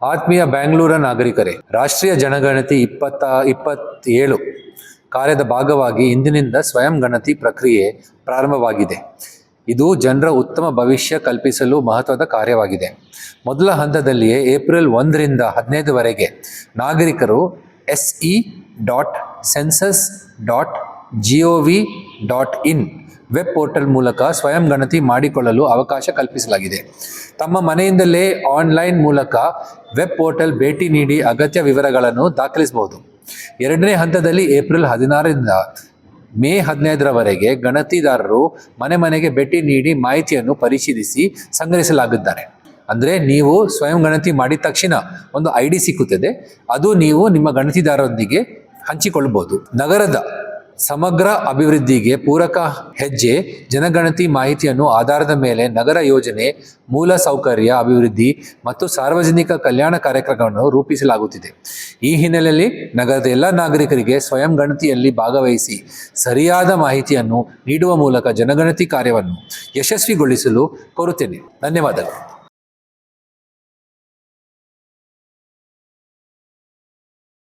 ಆತ್ಮೀಯ ಬ್ಯಾಂಗ್ಳೂರ ನಾಗರಿಕರೇ, ರಾಷ್ಟ್ರೀಯ ಜನಗಣತಿ 2027 ಕಾರ್ಯದ ಭಾಗವಾಗಿ ಇಂದಿನಿಂದ ಸ್ವಯಂ ಗಣತಿ ಪ್ರಕ್ರಿಯೆ ಪ್ರಾರಂಭವಾಗಿದೆ. ಇದು ಜನರ ಉತ್ತಮ ಭವಿಷ್ಯ ಕಲ್ಪಿಸಲು ಮಹತ್ವದ ಕಾರ್ಯವಾಗಿದೆ. ಮೊದಲ ಹಂತದಲ್ಲಿಯೇ ಏಪ್ರಿಲ್ 1ರಿಂದ 15ವರೆಗೆ ನಾಗರಿಕರು se.census.gov.in ವೆಬ್ ಪೋರ್ಟಲ್ ಮೂಲಕ ಸ್ವಯಂ ಗಣತಿ ಮಾಡಿಕೊಳ್ಳಲು ಅವಕಾಶ ಕಲ್ಪಿಸಲಾಗಿದೆ. ತಮ್ಮ ಮನೆಯಿಂದಲೇ ಆನ್ಲೈನ್ ಮೂಲಕ ವೆಬ್ ಪೋರ್ಟಲ್ ಭೇಟಿ ನೀಡಿ ಅಗತ್ಯ ವಿವರಗಳನ್ನು ದಾಖಲಿಸಬಹುದು. ಎರಡನೇ ಹಂತದಲ್ಲಿ ಏಪ್ರಿಲ್ 16ರಿಂದ ಮೇ 15ರವರೆಗೆ ಗಣತಿದಾರರು ಮನೆ ಮನೆಗೆ ಭೇಟಿ ನೀಡಿ ಮಾಹಿತಿಯನ್ನು ಪರಿಶೀಲಿಸಿ ಸಂಗ್ರಹಿಸಲಾಗುತ್ತಾರೆ. ಅಂದರೆ ನೀವು ಸ್ವಯಂ ಗಣತಿ ಮಾಡಿದ ತಕ್ಷಣ ಒಂದು ID ಸಿಕ್ಕುತ್ತದೆ. ಅದು ನೀವು ನಿಮ್ಮ ಗಣತಿದಾರರೊಂದಿಗೆ ಹಂಚಿಕೊಳ್ಳಬಹುದು. ನಗರದ ಸಮಗ್ರ ಅಭಿವೃದ್ಧಿಗೆ ಪೂರಕ ಹೆಜ್ಜೆ ಜನಗಣತಿ ಮಾಹಿತಿಯನ್ನು ಆಧಾರದ ಮೇಲೆ ನಗರ ಯೋಜನೆ, ಮೂಲ ಸೌಕರ್ಯ ಅಭಿವೃದ್ಧಿ ಮತ್ತು ಸಾರ್ವಜನಿಕ ಕಲ್ಯಾಣ ಕಾರ್ಯಕ್ರಮಗಳನ್ನು ರೂಪಿಸಲಾಗುತ್ತಿದೆ. ಈ ಹಿನ್ನೆಲೆಯಲ್ಲಿ ನಗರದ ಎಲ್ಲ ನಾಗರಿಕರಿಗೆ ಸ್ವಯಂ ಗಣತಿಯಲ್ಲಿ ಭಾಗವಹಿಸಿ ಸರಿಯಾದ ಮಾಹಿತಿಯನ್ನು ನೀಡುವ ಮೂಲಕ ಜನಗಣತಿ ಕಾರ್ಯವನ್ನು ಯಶಸ್ವಿಗೊಳಿಸಲು ಕೋರುತ್ತೇನೆ. ಧನ್ಯವಾದಗಳು.